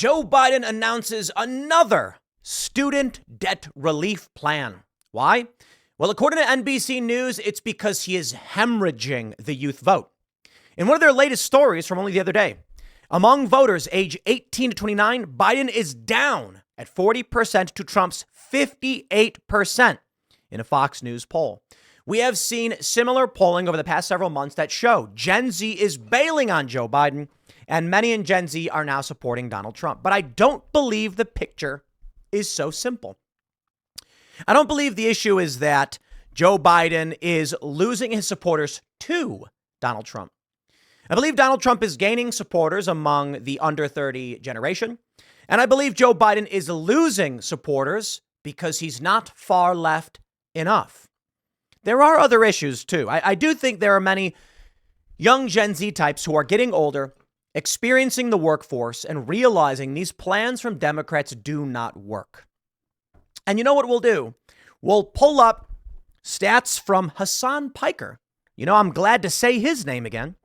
Joe Biden announces another student debt relief plan. Why? Well, according to NBC News, it's because he is hemorrhaging the youth vote. In one of their latest stories from only the other day, among voters age 18 to 29, Biden is down at 40% to Trump's 58% in a Fox News poll. We have seen similar polling over the past several months that show Gen Z is bailing on Joe Biden, and many in Gen Z are now supporting Donald Trump. But I don't believe the picture is so simple. I don't believe the issue is that Joe Biden is losing his supporters to Donald Trump. I believe Donald Trump is gaining supporters among the under 30 generation. And I believe Joe Biden is losing supporters because he's not far left enough. There are other issues, too. I do think there are many young Gen Z types who are getting older, experiencing the workforce, and realizing these plans from Democrats do not work. And you know what we'll do? We'll pull up stats from Hasan Piker. You know, I'm glad to say his name again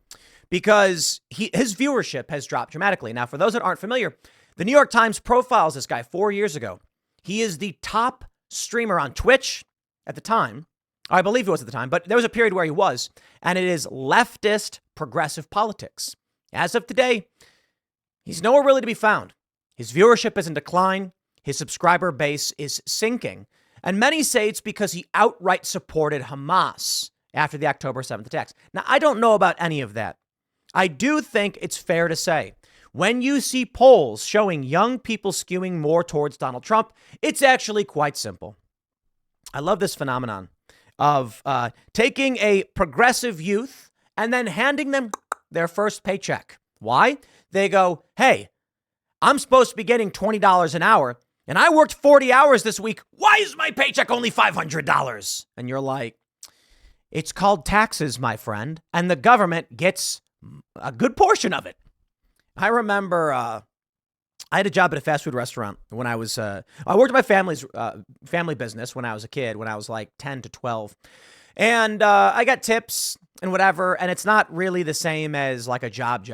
because his viewership has dropped dramatically. Now, for those that aren't familiar, the New York Times profiles this guy 4 years ago. He is the top streamer on Twitch at the time. I believe he was at the time, but there was a period where he was, and it is leftist progressive politics. As of today, he's nowhere really to be found. His viewership is in decline. His subscriber base is sinking. And many say it's because he outright supported Hamas after the October 7th attacks. Now, I don't know about any of that. I do think it's fair to say when you see polls showing young people skewing more towards Donald Trump, it's actually quite simple. I love this phenomenon of taking a progressive youth and then handing them their first paycheck. Why? They go, hey, I'm supposed to be getting $20 an hour, and I worked 40 hours this week. Why is my paycheck only $500? And you're like, it's called taxes, my friend, and the government gets a good portion of it. I remember I had a job at a fast food restaurant when I was, I worked at my family's family business when I was a kid, when I was like 10 to 12. And I got tips and whatever. And it's not really the same as like a job.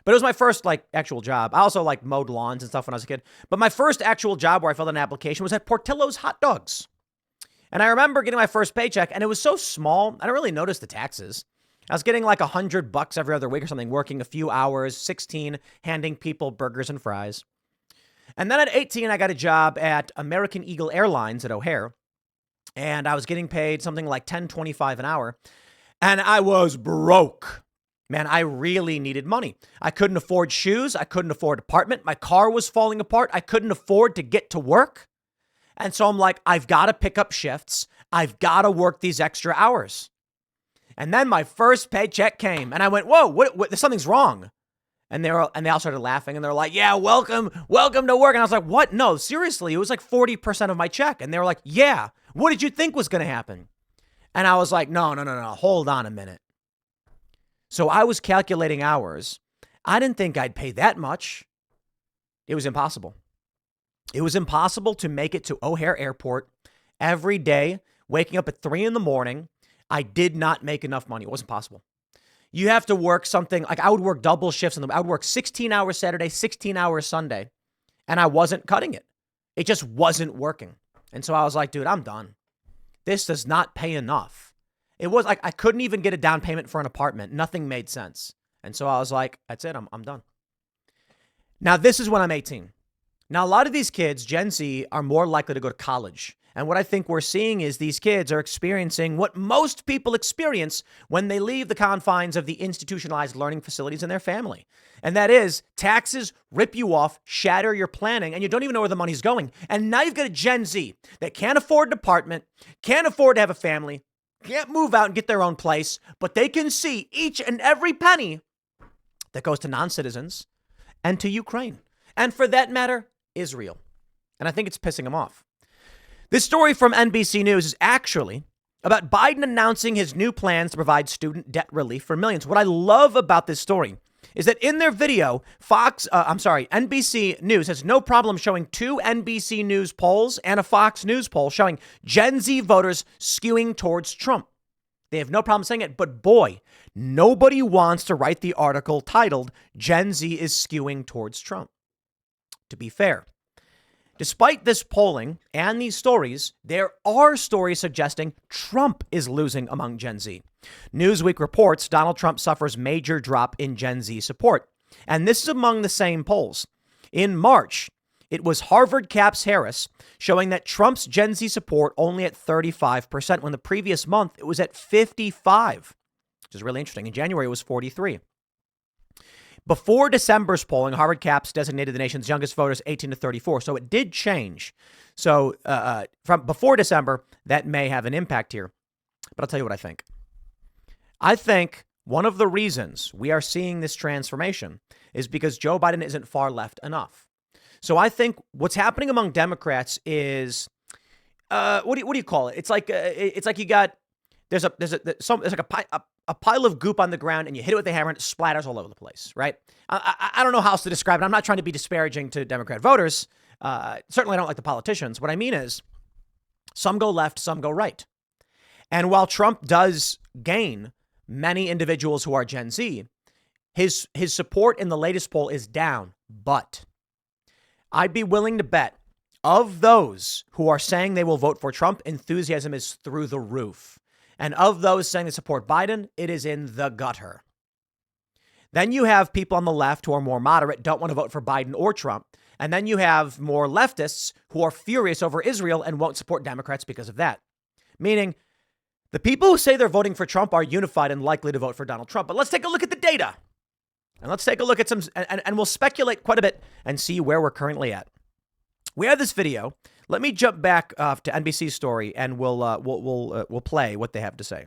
But it was my first like actual job. I also like mowed lawns and stuff when I was a kid. But my first actual job where I filled out an application was at Portillo's Hot Dogs. And I remember getting my first paycheck and it was so small. I don't really notice the taxes. I was getting like $100 every other week or something, working a few hours, 16, handing people burgers and fries. And then at 18, I got a job at American Eagle Airlines at O'Hare. And I was getting paid something like $10.25 an hour. And I was broke. Man, I really needed money. I couldn't afford shoes. I couldn't afford an apartment. My car was falling apart. I couldn't afford to get to work. And so I'm like, I've got to pick up shifts. I've got to work these extra hours. And then my first paycheck came and I went, whoa, what something's wrong. And they all started laughing and they're like, yeah, welcome to work. And I was like, what? No, seriously, it was like 40% of my check. And they were like, yeah, what did you think was going to happen? And I was like, no, hold on a minute. So I was calculating hours. I didn't think I'd pay that much. It was impossible. It was impossible to make it to O'Hare Airport every day, waking up at 3 a.m. I did not make enough money. It wasn't possible. You have to work something like I would work double shifts and I would work 16 hours Saturday, 16 hours Sunday, and I wasn't cutting it. It just wasn't working. And so I was like, dude, I'm done. This does not pay enough. It was like I couldn't even get a down payment for an apartment. Nothing made sense. And so I was like, that's it. I'm done. Now, this is when I'm 18. Now, a lot of these kids, Gen Z, are more likely to go to college. And what I think we're seeing is these kids are experiencing what most people experience when they leave the confines of the institutionalized learning facilities in their family. And that is taxes rip you off, shatter your planning, and you don't even know where the money's going. And now you've got a Gen Z that can't afford an apartment, can't afford to have a family, can't move out and get their own place, but they can see each and every penny that goes to non-citizens and to Ukraine. And for that matter, Israel. And I think it's pissing them off. This story from NBC News is actually about Biden announcing his new plans to provide student debt relief for millions. What I love about this story is that in their video, NBC News has no problem showing 2 NBC News polls and a Fox News poll showing Gen Z voters skewing towards Trump. They have no problem saying it, but boy, nobody wants to write the article titled Gen Z is skewing towards Trump. to be fair. Despite this polling and these stories, there are stories suggesting Trump is losing among Gen Z. Newsweek reports Donald Trump suffers major drop in Gen Z support. And this is among the same polls. In March, it was Harvard Caps Harris showing that Trump's Gen Z support only at 35%, when the previous month it was at 55, which is really interesting. In January, it was 43. Before December's polling, Harvard Caps designated the nation's youngest voters 18 to 34. So it did change. So from before December, that may have an impact here. But I'll tell you what I think. I think one of the reasons we are seeing this transformation is because Joe Biden isn't far left enough. So I think what's happening among Democrats is, what do you call it? It's like you got there's like a pile of goop on the ground and you hit it with a hammer and it splatters all over the place, right? I don't know how else to describe it. I'm not trying to be disparaging to Democrat voters. Certainly I don't like the politicians. What I mean is some go left, some go right. And while Trump does gain many individuals who are Gen Z, his support in the latest poll is down. But I'd be willing to bet of those who are saying they will vote for Trump, enthusiasm is through the roof. And of those saying they support Biden, it is in the gutter. Then you have people on the left who are more moderate, don't want to vote for Biden or Trump. And then you have more leftists who are furious over Israel and won't support Democrats because of that. Meaning the people who say they're voting for Trump are unified and likely to vote for Donald Trump. But let's take a look at the data. And let's take a look at some, and we'll speculate quite a bit and see where we're currently at. We have this video. Let me jump back to NBC's story, and we'll play what they have to say.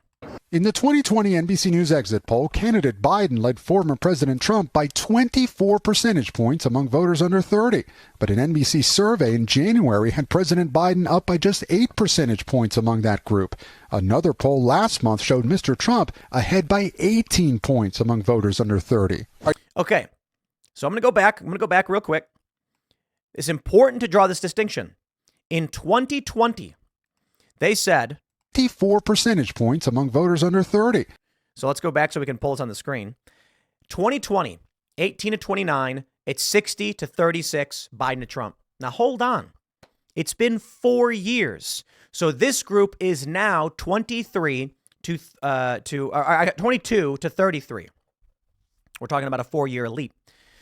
In the 2020 NBC News exit poll, candidate Biden led former President Trump by 24 percentage points among voters under 30. But an NBC survey in January had President Biden up by just 8 percentage points among that group. Another poll last month showed Mr. Trump ahead by 18 points among voters under 30. Okay, so I'm going to go back. Real quick. It's important to draw this distinction. In 2020, they said 54 percentage points among voters under 30. So let's go back so we can pull this on the screen. 2020, 18 to 29, it's 60 to 36, Biden to Trump. Now, hold on. It's been 4 years. So this group is now 22 to 33. We're talking about a 4-year elite.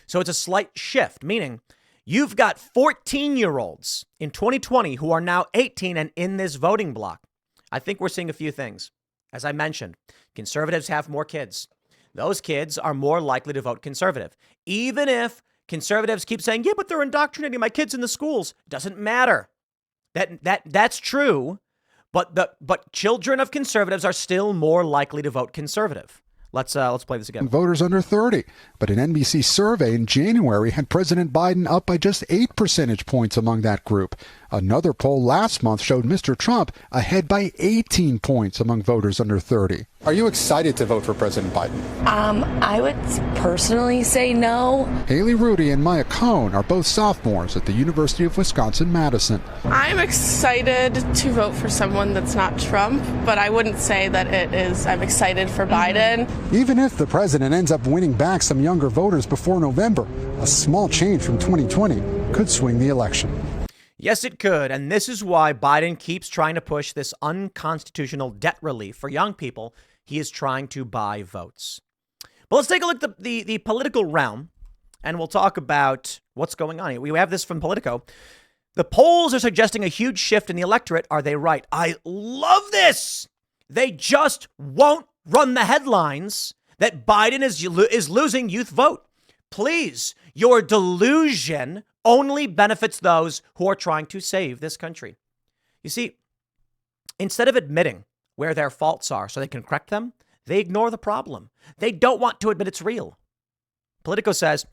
So it's a slight shift, meaning you've got 14-year-olds in 2020 who are now 18 and in this voting block. I think we're seeing a few things. As I mentioned, conservatives have more kids. Those kids are more likely to vote conservative. Even if conservatives keep saying, yeah, but they're indoctrinating my kids in the schools. Doesn't matter. That's true. But children of conservatives are still more likely to vote conservative. Let's play this again. Voters under 30. But an NBC survey in January had President Biden up by just 8 percentage points among that group. Another poll last month showed Mr. Trump ahead by 18 points among voters under 30. Are you excited to vote for President Biden? I would personally say no. Haley Rudy and Maya Cohn are both sophomores at the University of Wisconsin-Madison. I'm excited to vote for someone that's not Trump, but I wouldn't say that I'm excited for Biden. Even if the president ends up winning back some younger voters before November, a small change from 2020 could swing the election. Yes, it could. And this is why Biden keeps trying to push this unconstitutional debt relief for young people. He is trying to buy votes. But let's take a look at the political realm, and we'll talk about what's going on here. We have this from Politico. The polls are suggesting a huge shift in the electorate. Are they right? I love this. They just won't run the headlines that Biden is losing youth vote. Please, your delusion only benefits those who are trying to save this country. You see, instead of admitting where their faults are so they can correct them, they ignore the problem. They don't want to admit it's real. Politico says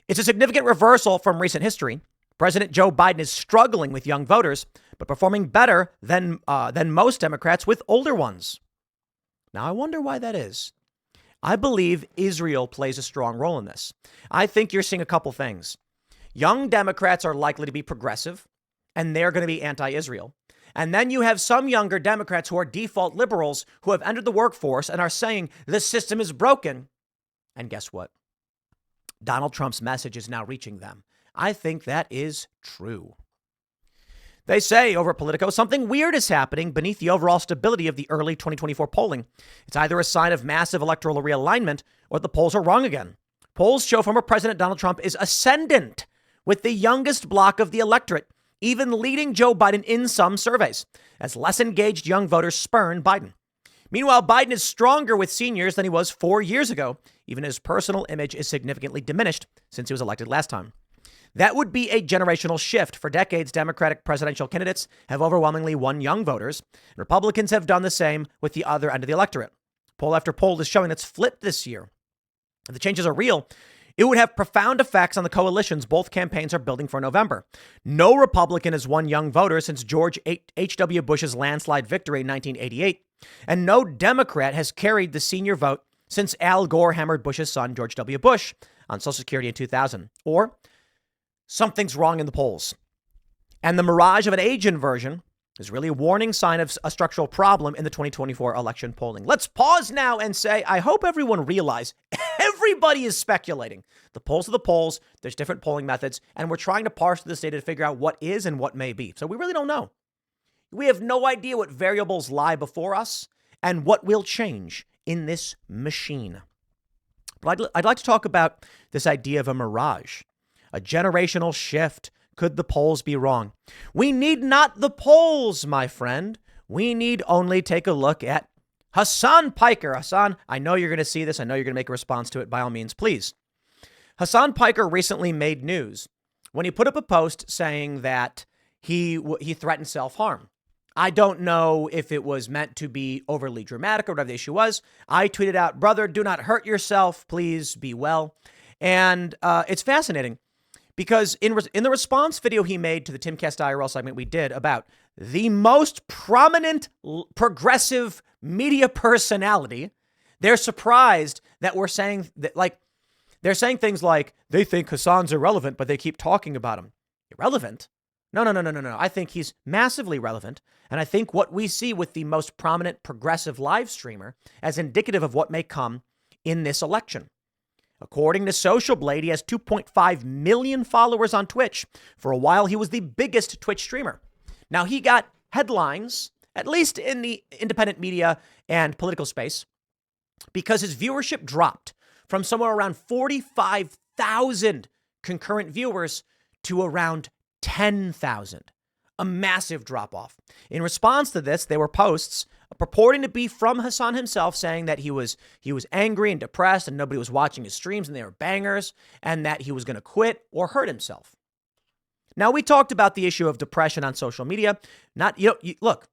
it's a significant reversal from recent history. President Joe Biden is struggling with young voters, but performing better than most Democrats with older ones. Now, I wonder why that is. I believe Israel plays a strong role in this. I think you're seeing a couple things. Young Democrats are likely to be progressive, and they're going to be anti-Israel. And then you have some younger Democrats who are default liberals who have entered the workforce and are saying the system is broken. And guess what? Donald Trump's message is now reaching them. I think that is true. They say over at Politico, something weird is happening beneath the overall stability of the early 2024 polling. It's either a sign of massive electoral realignment or the polls are wrong again. Polls show former President Donald Trump is ascendant with the youngest bloc of the electorate, even leading Joe Biden in some surveys, as less engaged young voters spurn Biden. Meanwhile, Biden is stronger with seniors than he was 4 years ago. Even his personal image is significantly diminished since he was elected last time. That would be a generational shift. For decades, Democratic presidential candidates have overwhelmingly won young voters. Republicans have done the same with the other end of the electorate. Poll after poll is showing that's flipped this year. If the changes are real, it would have profound effects on the coalitions both campaigns are building for November. No Republican has won young voters since George H.W. Bush's landslide victory in 1988. And no Democrat has carried the senior vote since Al Gore hammered Bush's son, George W. Bush, on Social Security in 2000. Or something's wrong in the polls. And the mirage of an age inversion is really a warning sign of a structural problem in the 2024 election polling. Let's pause now and say, I hope everyone realizes everybody is speculating. The polls are the polls. There's different polling methods, and we're trying to parse this data to figure out what is and what may be. So we really don't know. We have no idea what variables lie before us and what will change in this machine. But I'd like to talk about this idea of a mirage. A generational shift. Could the polls be wrong? We need not the polls, my friend. We need only take a look at Hasan Piker. Hasan, I know you're going to see this. I know you're going to make a response to it. By all means, please. Hasan Piker recently made news when he put up a post saying that he threatened self-harm. I don't know if it was meant to be overly dramatic or whatever the issue was. I tweeted out, brother, do not hurt yourself. Please be well. And it's fascinating. Because in the response video he made to the Timcast IRL segment we did about the most prominent progressive media personality, they're surprised that we're saying that, like, they're saying things like they think Hasan's irrelevant, but they keep talking about him. Irrelevant? No. I think he's massively relevant. And I think what we see with the most prominent progressive live streamer as indicative of what may come in this election. According to Social Blade, he has 2.5 million followers on Twitch. For a while, he was the biggest Twitch streamer. Now, he got headlines, at least in the independent media and political space, because his viewership dropped from somewhere around 45,000 concurrent viewers to around 10,000. A massive drop off. In response to this, there were posts purporting to be from Hasan himself saying that he was angry and depressed and nobody was watching his streams and they were bangers and that he was going to quit or hurt himself. Now, we talked about the issue of depression on social media. Look,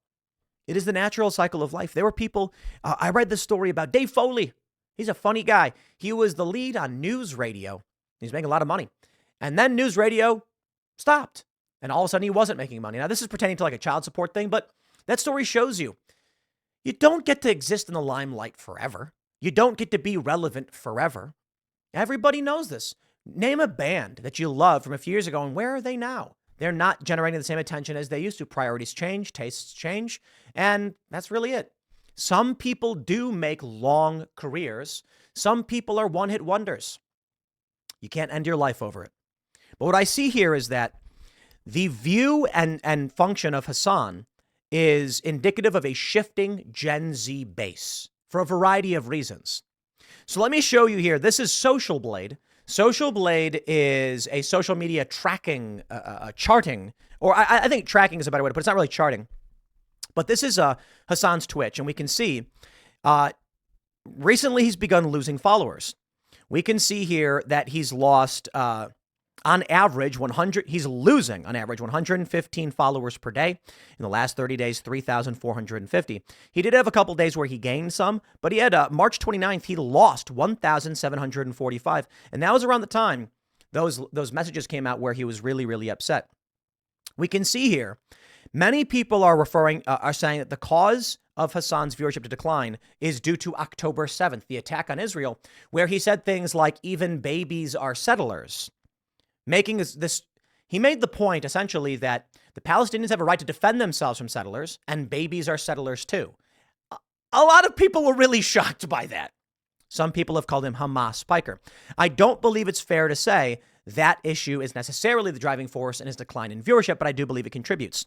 it is the natural cycle of life. There were people, I read this story about Dave Foley. He's a funny guy. He was the lead on news radio. He's making a lot of money. And then news radio stopped. And all of a sudden he wasn't making money. Now, this is pertaining to like a child support thing, but that story shows you don't get to exist in the limelight forever. You don't get to be relevant forever. Everybody knows this. Name a band that you love from a few years ago, and where are they now? They're not generating the same attention as they used to. Priorities change, tastes change, and that's really it. Some people do make long careers. Some people are one-hit wonders. You can't end your life over it. But what I see here is that the view and function of Hasan is indicative of a shifting Gen Z base for a variety of reasons. So let me show you here. This is Social Blade. Social Blade is a social media tracking, charting, or I think tracking is a better way to put it. It's not really charting. But this is Hasan's Twitch, and we can see recently he's begun losing followers. We can see here that he's lost on average, he's losing on average 115 followers per day. In the last 30 days, 3,450. He did have a couple days where he gained some, but he had March 29th, he lost 1,745. And that was around the time those messages came out where he was really, really upset. We can see here, many people are saying that the cause of Hasan's viewership to decline is due to October 7th, the attack on Israel, where he said things like even babies are settlers. He made the point, essentially, that the Palestinians have a right to defend themselves from settlers, and babies are settlers too. A lot of people were really shocked by that. Some people have called him Hamas Piker. I don't believe it's fair to say that issue is necessarily the driving force in his decline in viewership, but I do believe it contributes.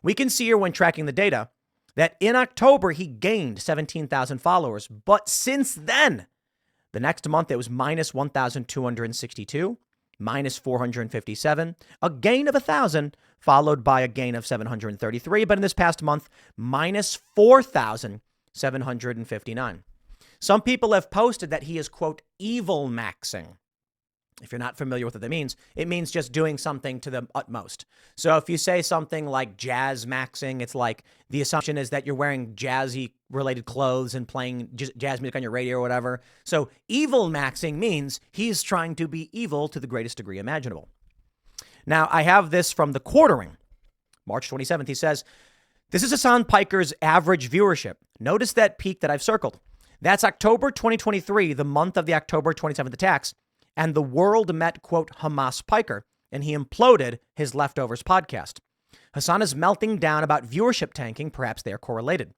We can see here when tracking the data that in October, he gained 17,000 followers. But since then, the next month, it was minus 1,262, minus 457, a gain of 1,000, followed by a gain of 733. But in this past month, minus 4,759. Some people have posted that he is, quote, evil maxing. If you're not familiar with what that means, it means just doing something to the utmost. So if you say something like jazz maxing, it's like the assumption is that you're wearing jazzy related clothes and playing jazz music on your radio or whatever. So evil maxing means he's trying to be evil to the greatest degree imaginable. Now, I have this from The Quartering, March 27th. He says, this is Hasan Piker's average viewership. Notice that peak that I've circled. That's October 2023, the month of the October 27th attacks. And the world met, quote, Hamas Piker, and he imploded his Leftovers podcast. Hasan is melting down about viewership tanking. Perhaps they are correlated.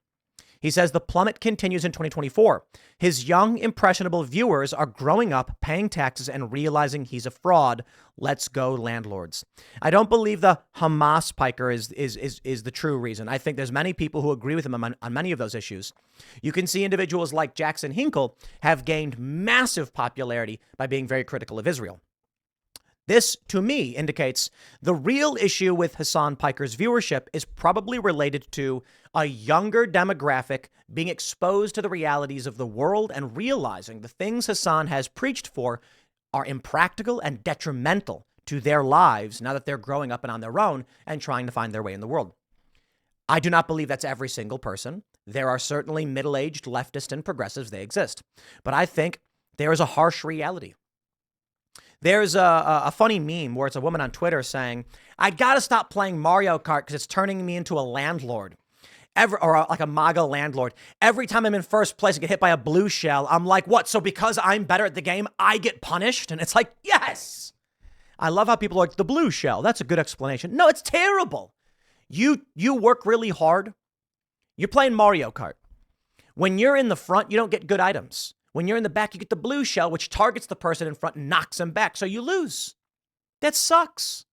He says the plummet continues in 2024. His young, impressionable viewers are growing up, paying taxes, and realizing he's a fraud. Let's go, landlords. I don't believe the Hamas Piker is the true reason. I think there's many people who agree with him on many of those issues. You can see individuals like Jackson Hinkle have gained massive popularity by being very critical of Israel. This, to me, indicates the real issue with Hasan Piker's viewership is probably related to a younger demographic being exposed to the realities of the world and realizing the things Hasan has preached for are impractical and detrimental to their lives now that they're growing up and on their own and trying to find their way in the world. I do not believe that's every single person. There are certainly middle-aged leftists and progressives. They exist. But I think there is a harsh reality. There's a funny meme where it's a woman on Twitter saying, I got to stop playing Mario Kart because it's turning me into a landlord. Like a MAGA landlord. Every time I'm in first place and get hit by a blue shell, I'm like, what? So because I'm better at the game, I get punished? And it's like, yes. I love how people are like, the blue shell. That's a good explanation. No, it's terrible. You work really hard. You're playing Mario Kart. When you're in the front, you don't get good items. When you're in the back, you get the blue shell, which targets the person in front and knocks them back. So you lose. That sucks.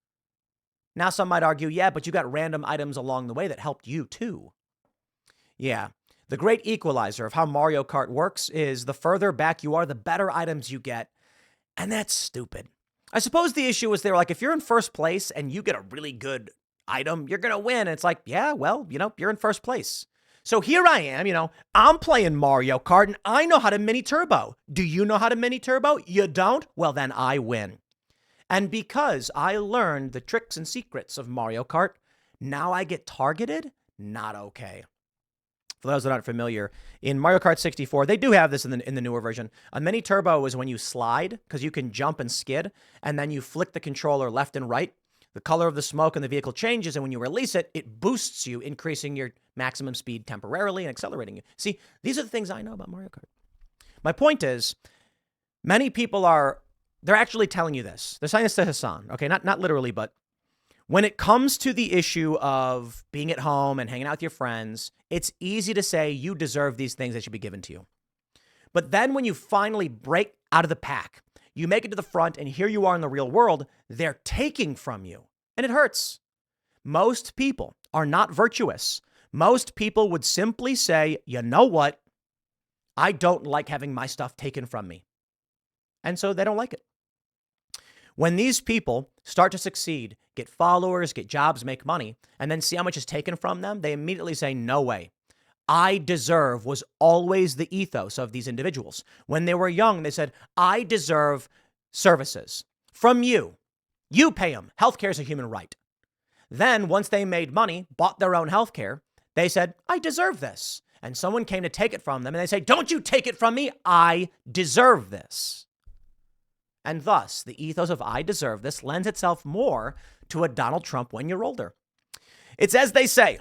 Now some might argue, yeah, but you got random items along the way that helped you too. Yeah. The great equalizer of how Mario Kart works is the further back you are, the better items you get. And that's stupid. I suppose the issue is they're like, if you're in first place and you get a really good item, you're going to win. And it's like, yeah, well, you're in first place. So here I am, I'm playing Mario Kart and I know how to mini turbo. Do you know how to mini turbo? You don't? Well, then I win. And because I learned the tricks and secrets of Mario Kart, now I get targeted? Not okay. For those that aren't familiar, in Mario Kart 64, they do have this in the newer version. A mini turbo is when you slide, because you can jump and skid, and then you flick the controller left and right. The color of the smoke in the vehicle changes, and when you release it, it boosts you, increasing your maximum speed temporarily and accelerating you. See, these are the things I know about Mario Kart. My point is, many people they're actually telling you this. They're saying this to Hasan, okay? Not literally, but when it comes to the issue of being at home and hanging out with your friends, it's easy to say you deserve these things that should be given to you. But then when you finally break out of the pack, you make it to the front, and here you are in the real world, they're taking from you. And it hurts. Most people are not virtuous. Most people would simply say, you know what? I don't like having my stuff taken from me. And so they don't like it. When these people start to succeed, get followers, get jobs, make money, and then see how much is taken from them, they immediately say, no way. I deserve was always the ethos of these individuals. When they were young, they said, I deserve services from you. You pay them. Healthcare is a human right. Then once they made money, bought their own healthcare, they said, I deserve this. And someone came to take it from them and they say, don't you take it from me. I deserve this. And thus the ethos of I deserve this lends itself more to a Donald Trump when you're older. It's as they say.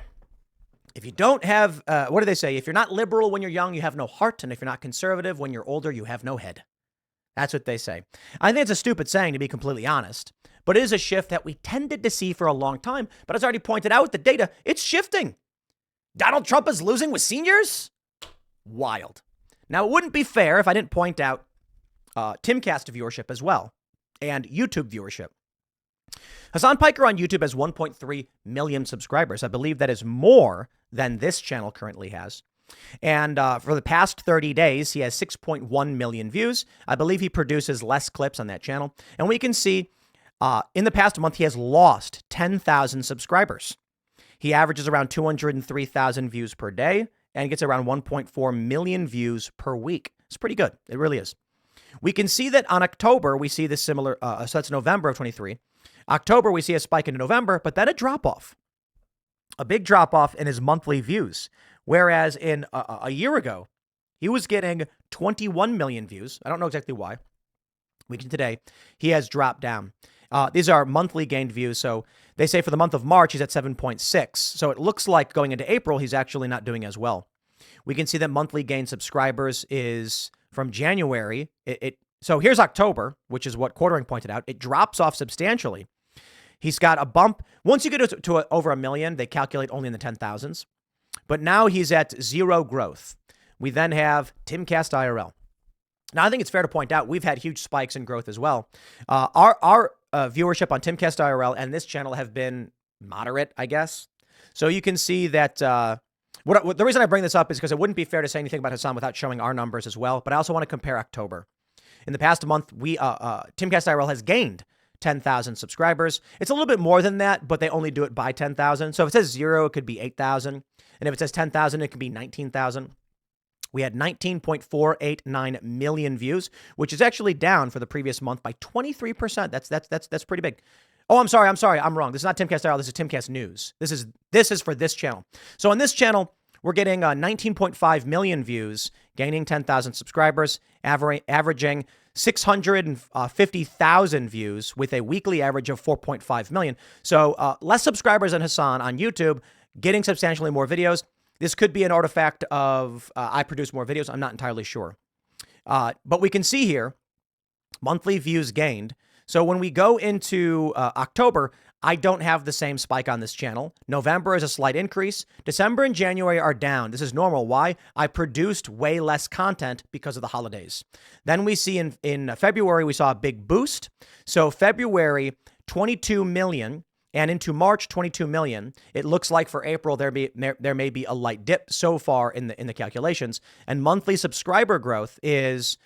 If you don't have, what do they say? If you're not liberal when you're young, you have no heart. And if you're not conservative when you're older, you have no head. That's what they say. I think it's a stupid saying, to be completely honest. But it is a shift that we tended to see for a long time. But as I already pointed out with the data, it's shifting. Donald Trump is losing with seniors? Wild. Now, it wouldn't be fair if I didn't point out Timcast viewership as well. and YouTube viewership. Hasan Piker on YouTube has 1.3 million subscribers. I believe that is more than this channel currently has. And for the past 30 days, he has 6.1 million views. I believe he produces less clips on that channel. And we can see in the past month, he has lost 10,000 subscribers. He averages around 203,000 views per day and gets around 1.4 million views per week. It's pretty good. It really is. We can see that on October, we see this similar, so that's November of 23. October, we see a spike into November, but then a drop off, a big drop off in his monthly views. Whereas in a year ago, he was getting 21 million views. I don't know exactly why. Week today, he has dropped down. These are monthly gained views. So they say for the month of March, he's at 7.6. So it looks like going into April, he's actually not doing as well. We can see that monthly gained subscribers is from January. So here's October, which is what Quartering pointed out. It drops off substantially. He's got a bump. Once you get to over 1 million, they calculate only in the 10,000s. But now he's at zero growth. We then have Timcast IRL. Now, I think it's fair to point out we've had huge spikes in growth as well. Our viewership on Timcast IRL and this channel have been moderate, I guess. So you can see that the reason I bring this up is because it wouldn't be fair to say anything about Hasan without showing our numbers as well. But I also want to compare October. In the past month, Timcast IRL has gained 10,000 subscribers. It's a little bit more than that, but they only do it by 10,000. So if it says 0, it could be 8,000. And if it says 10,000, it could be 19,000. We had 19.489 million views, which is actually down for the previous month by 23%. That's pretty big. Oh, I'm sorry. I'm wrong. This is not Timcast IRL. This is Timcast News. This is for this channel. So on this channel, we're getting 19.5 million views, gaining 10,000 subscribers, averaging 650,000 views with a weekly average of 4.5 million. So less subscribers than Hasan on YouTube, getting substantially more videos. This could be an artifact of I produce more videos. I'm not entirely sure. But we can see here monthly views gained. So when we go into October, I don't have the same spike on this channel. November is a slight increase. December and January are down. This is normal. Why? I produced way less content because of the holidays. Then we see in February, we saw a big boost. So February, 22 million. And into March, 22 million. It looks like for April, there may be a light dip so far in the calculations. And monthly subscriber growth is,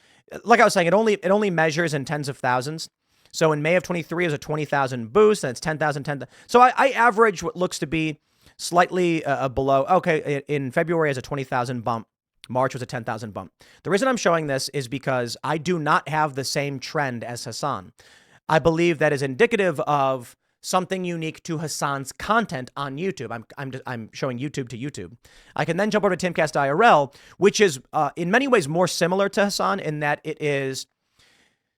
like I was saying, it only measures in tens of thousands. So in May of 23, it was a 20,000 boost, and it's 10,000, 10,000. So I average what looks to be slightly below. Okay, in February is a 20,000 bump. March was a 10,000 bump. The reason I'm showing this is because I do not have the same trend as Hasan. I believe that is indicative of something unique to Hasan's content on YouTube. I'm showing YouTube to YouTube. I can then jump over to Timcast IRL, which is in many ways more similar to Hasan in that it is.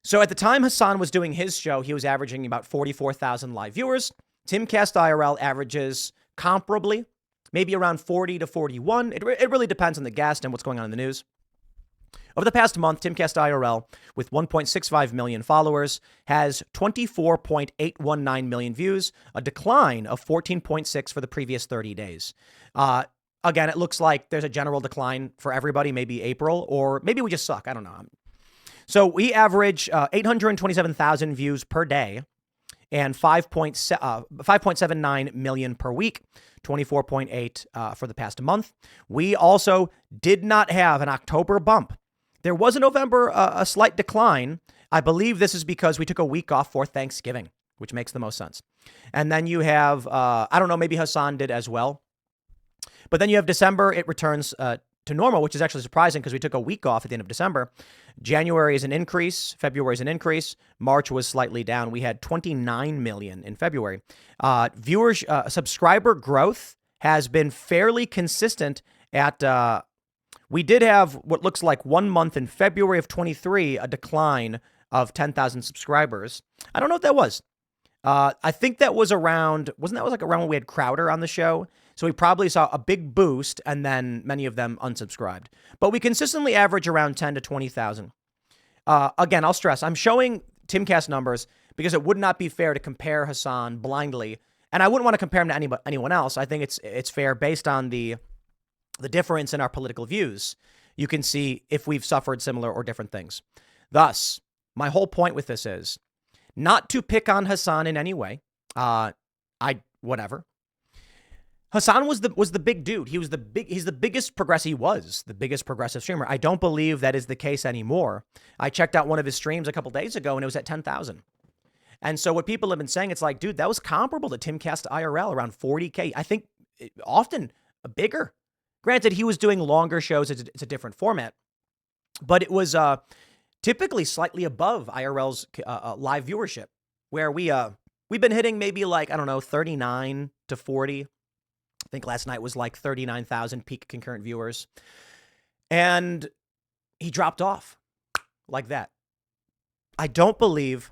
So at the time Hasan was doing his show, he was averaging about 44,000 live viewers. Timcast IRL averages comparably, maybe around 40 to 41. It really depends on the guest and what's going on in the news. Over the past month, Timcast IRL, with 1.65 million followers, has 24.819 million views, a decline of 14.6 for the previous 30 days. Again, it looks like there's a general decline for everybody, maybe April, or maybe we just suck. I don't know. So we average 827,000 views per day and 5.79 million per week, 24.8 for the past month. We also did not have an October bump. There was in November a slight decline. I believe this is because we took a week off for Thanksgiving, which makes the most sense. And then you have, I don't know, maybe Hasan did as well. But then you have December, it returns to normal, which is actually surprising because we took a week off at the end of December. January is an increase. February is an increase. March was slightly down. We had 29 million in February. Subscriber growth has been fairly consistent at, we did have what looks like 1 month in February of 23, a decline of 10,000 subscribers. I don't know what that was. I think that was around, wasn't that around when we had Crowder on the show? So we probably saw a big boost and then many of them unsubscribed. But we consistently average around 10 to 20,000. Again, I'll stress, I'm showing Timcast numbers because it would not be fair to compare Hasan blindly. And I wouldn't want to compare him to anyone else. I think it's fair based on the difference in our political views. You can see if we've suffered similar or different things. Thus, my whole point with this is, Not to pick on Hasan in any way. Whatever. Hasan was the big dude. He's the biggest progressive. He was the biggest progressive streamer. I don't believe that is the case anymore. I checked out one of his streams a couple days ago and it was at 10,000. And so what people have been saying, it's like, dude, that was comparable to Timcast IRL, around 40K. I think often bigger. Granted, he was doing longer shows. It's a different format, but it was typically slightly above IRL's live viewership, where we've been hitting maybe like, I don't know, 39 to 40. I think last night was like 39,000 peak concurrent viewers. And he dropped off like that. I don't believe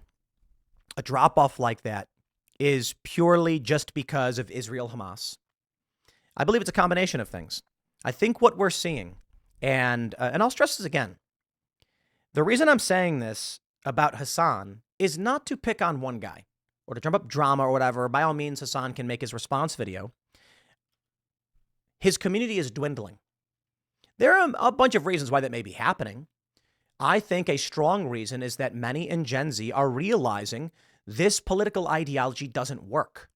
a drop off like that is purely just because of Israel-Hamas. I believe it's a combination of things. I think what we're seeing, and I'll stress this again, the reason I'm saying this about Hasan is not to pick on one guy or to drum up drama or whatever. By all means, Hasan can make his response video. His community is dwindling. There are a bunch of reasons why that may be happening. I think a strong reason is that many in Gen Z are realizing this political ideology doesn't work.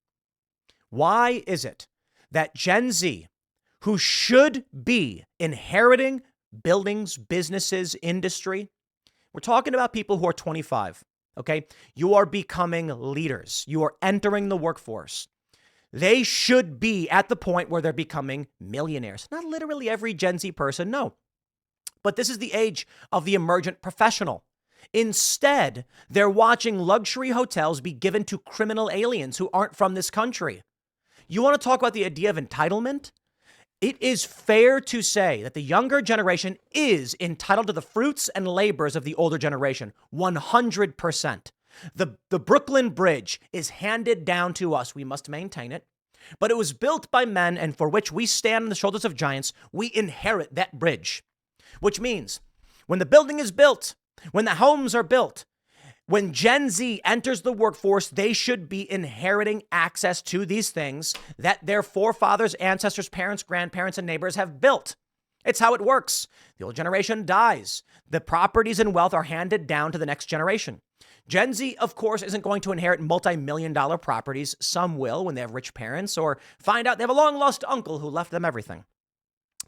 Why is it that Gen Z, who should be inheriting buildings, businesses, industry, we're talking about people who are 25, okay? You are becoming leaders. You are entering the workforce. They should be at the point where they're becoming millionaires. Not literally every Gen Z person, no. But this is the age of the emergent professional. Instead, they're watching luxury hotels be given to criminal aliens who aren't from this country. You want to talk about the idea of entitlement? It is fair to say that the younger generation is entitled to the fruits and labors of the older generation, 100%. The Brooklyn Bridge is handed down to us. We must maintain it. But it was built by men, and for which we stand on the shoulders of giants. We inherit that bridge, which means when the building is built, when the homes are built, when Gen Z enters the workforce, they should be inheriting access to these things that their forefathers, ancestors, parents, grandparents, and neighbors have built. It's how it works. The old generation dies. The properties and wealth are handed down to the next generation. Gen Z, of course, isn't going to inherit multi-million-dollar properties. Some will when they have rich parents or find out they have a long-lost uncle who left them everything.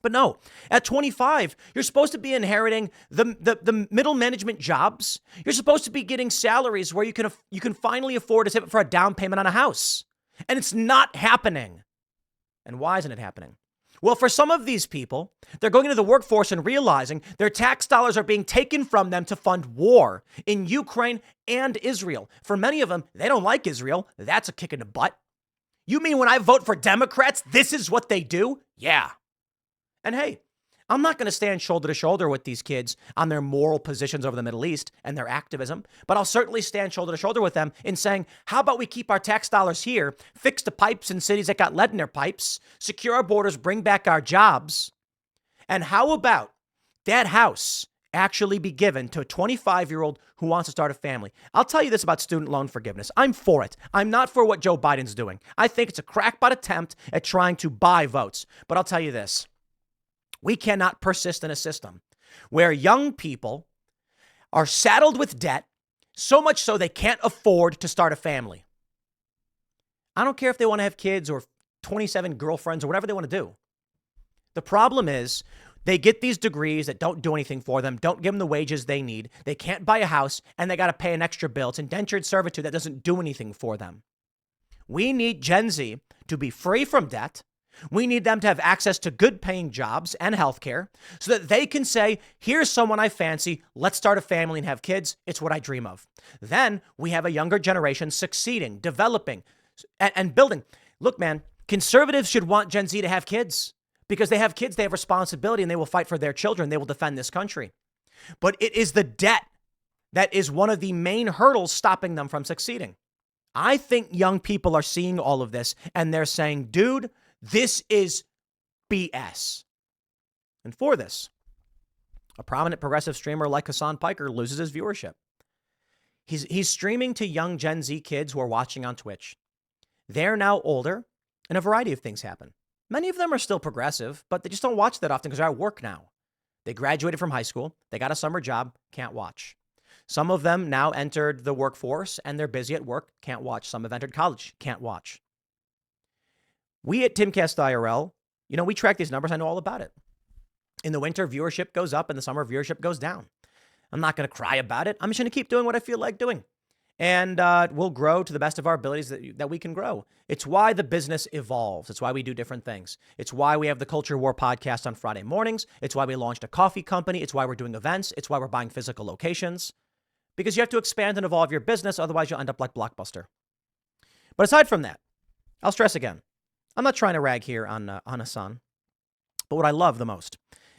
But no, at 25, you're supposed to be inheriting the middle management jobs. You're supposed to be getting salaries where you can finally afford to save up for a down payment on a house. And it's not happening. And why isn't it happening? Well, for some of these people, they're going into the workforce and realizing their tax dollars are being taken from them to fund war in Ukraine and Israel. For many of them, they don't like Israel. That's a kick in the butt. You mean when I vote for Democrats, this is what they do? Yeah. And hey, I'm not going to stand shoulder to shoulder with these kids on their moral positions over the Middle East and their activism, but I'll certainly stand shoulder to shoulder with them in saying, how about we keep our tax dollars here, fix the pipes in cities that got lead in their pipes, secure our borders, bring back our jobs, and how about that house actually be given to a 25-year-old who wants to start a family? I'll tell you this about student loan forgiveness. I'm for it. I'm not for what Joe Biden's doing. I think it's a crackpot attempt at trying to buy votes. But I'll tell you this. We cannot persist in a system where young people are saddled with debt, so much so they can't afford to start a family. I don't care if they want to have kids or 27 girlfriends or whatever they want to do. The problem is they get these degrees that don't do anything for them, don't give them the wages they need. They can't buy a house and they got to pay an extra bill. It's indentured servitude that doesn't do anything for them. We need Gen Z to be free from debt. We need them to have access to good paying jobs and healthcare so that they can say, here's someone I fancy. Let's start a family and have kids. It's what I dream of. Then we have a younger generation succeeding, developing, and building. Look, man, conservatives should want Gen Z to have kids because they have kids, they have responsibility, and they will fight for their children. They will defend this country. But it is the debt that is one of the main hurdles stopping them from succeeding. I think young people are seeing all of this and they're saying, dude, this is BS. And for this, a prominent progressive streamer like Hasan Piker loses his viewership. He's streaming to young Gen Z kids who are watching on Twitch. They're now older, and a variety of things happen. Many of them are still progressive, but they just don't watch that often because they're at work now. They graduated from high school. They got a summer job, can't watch. Some of them now entered the workforce and they're busy at work, can't watch. Some have entered college, can't watch. We at Timcast IRL, we track these numbers. I know all about it. In the winter, viewership goes up. In the summer, viewership goes down. I'm not going to cry about it. I'm just going to keep doing what I feel like doing. And we'll grow to the best of our abilities that we can grow. It's why the business evolves. It's why we do different things. It's why we have the Culture War podcast on Friday mornings. It's why we launched a coffee company. It's why we're doing events. It's why we're buying physical locations. Because you have to expand and evolve your business. Otherwise, you'll end up like Blockbuster. But aside from that, I'll stress again, I'm not trying to rag here on Hasan. But what I love the most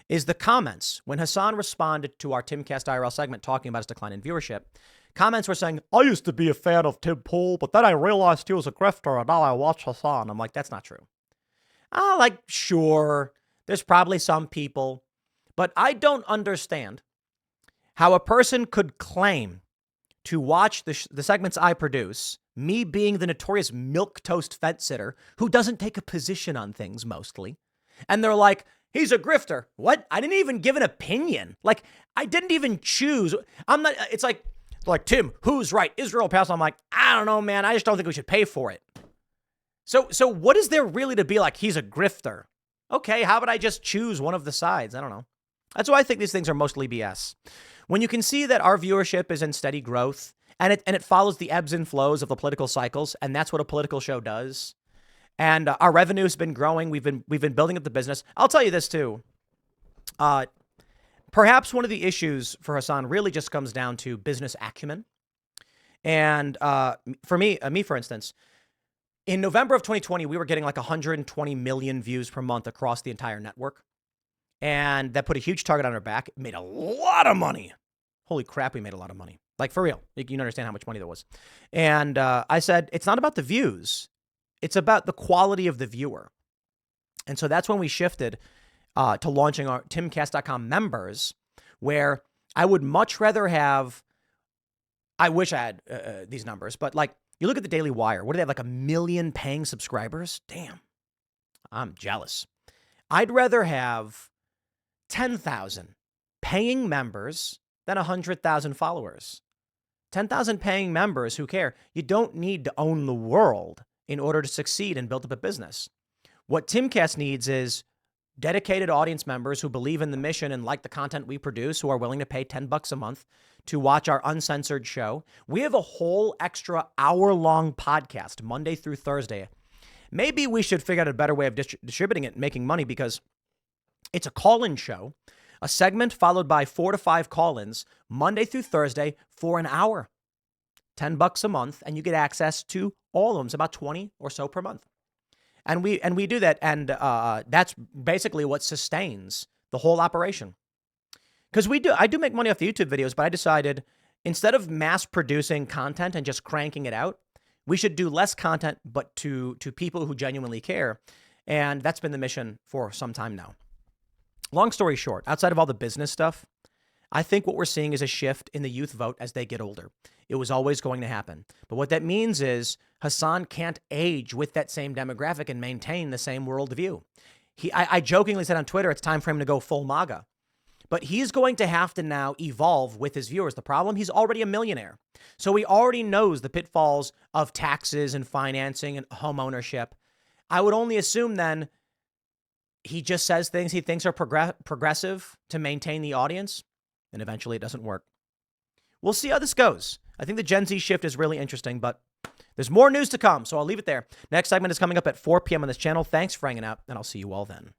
is the comments. When Hasan responded to our Timcast IRL segment talking about his decline in viewership, comments were saying, I used to be a fan of Tim Pool, but then I realized he was a grifter and now I watch Hasan. I'm like, that's not true. Sure, there's probably some people, but I don't understand how a person could claim to watch the segments I produce, me being the notorious milquetoast fence sitter who doesn't take a position on things mostly, and they're like, he's a grifter. What? I didn't even give an opinion. Like, I didn't even choose. I'm not, it's like, Tim, who's right? Israel Palestine. I'm like, I don't know, man. I just don't think we should pay for it. So what is there really to be like, he's a grifter? Okay, how about I just choose one of the sides? I don't know. That's why I think these things are mostly BS. When you can see that our viewership is in steady growth and it follows the ebbs and flows of the political cycles, and that's what a political show does. And our revenue has been growing. We've been building up the business. I'll tell you this too. Perhaps one of the issues for Hasan really just comes down to business acumen. And for me, for instance, in November of 2020, we were getting like 120 million views per month across the entire network. And that put a huge target on our back. It made a lot of money. Holy crap, we made a lot of money. Like, for real. You can understand how much money there was. And I said, it's not about the views. It's about the quality of the viewer. And so that's when we shifted to launching our Timcast.com members, where I would much rather have, I wish I had these numbers, but like, you look at the Daily Wire, what do they have, like 1 million paying subscribers? Damn, I'm jealous. I'd rather have 10,000 paying members than 100,000 followers. 10,000 paying members who care. You don't need to own the world in order to succeed and build up a business. What Timcast needs is dedicated audience members who believe in the mission and like the content we produce, who are willing to pay $10 a month to watch our uncensored show. We have a whole extra hour-long podcast, Monday through Thursday. Maybe we should figure out a better way of distributing it and making money, because it's a call-in show, a segment followed by 4 to 5 call-ins, Monday through Thursday for an hour. $10 a month, and you get access to all of them. It's about 20 or so per month. And we do that, and that's basically what sustains the whole operation. Because I do make money off the YouTube videos, but I decided instead of mass producing content and just cranking it out, we should do less content, but to people who genuinely care. And that's been the mission for some time now. Long story short, outside of all the business stuff, I think what we're seeing is a shift in the youth vote as they get older. It was always going to happen. But what that means is Hasan can't age with that same demographic and maintain the same worldview. I jokingly said on Twitter, it's time for him to go full MAGA. But he's going to have to now evolve with his viewers. The problem, he's already a millionaire. So he already knows the pitfalls of taxes and financing and home ownership. I would only assume then he just says things he thinks are progressive to maintain the audience, and eventually it doesn't work. We'll see how this goes. I think the Gen Z shift is really interesting, but there's more news to come, so I'll leave it there. Next segment is coming up at 4 p.m. on this channel. Thanks for hanging out, and I'll see you all then.